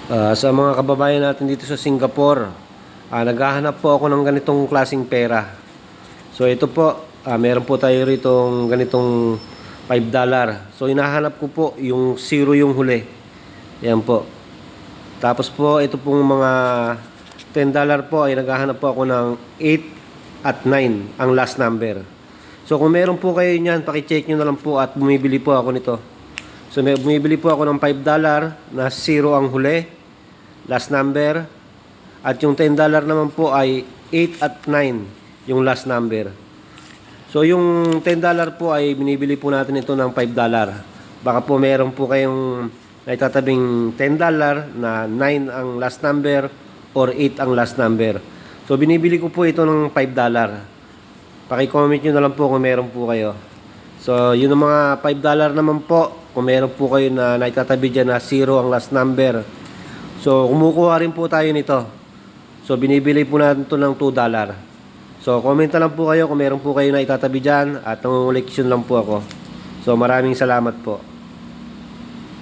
Sa mga kababayan natin dito sa Singapore, naghahanap po ako ng ganitong klaseng pera. So ito po, meron po tayo rito ganitong $5. So hinahanap ko po yung zero yung huli. Yan po. Tapos po ito pong mga $10 po ay naghahanap po ako ng 8 at 9 ang last number. So kung meron po kayo niyan, paki-check nyo na lang po at bumibili po ako nito. So bumibili po ako ng $5 na zero ang huli, last number. At yung $10 naman po ay 8 at 9 yung last number. So yung $10 po ay binibili po natin ito ng $5. Baka po meron po kayong naitatabing $10 na 9 ang last number or 8 ang last number. So binibili ko po ito ng $5. Paki-comment nyo na lang po kung meron po kayo. So yun ang mga $5 naman po. Kung meron po kayo na naitatabi dyan na 0 ang last number. So kumukuha rin po tayo nito. So binibili po natin ito ng $2. So comment na lang po kayo kung meron po kayo na itatabi dyan at nangunguliksyon lang po ako. So maraming salamat po.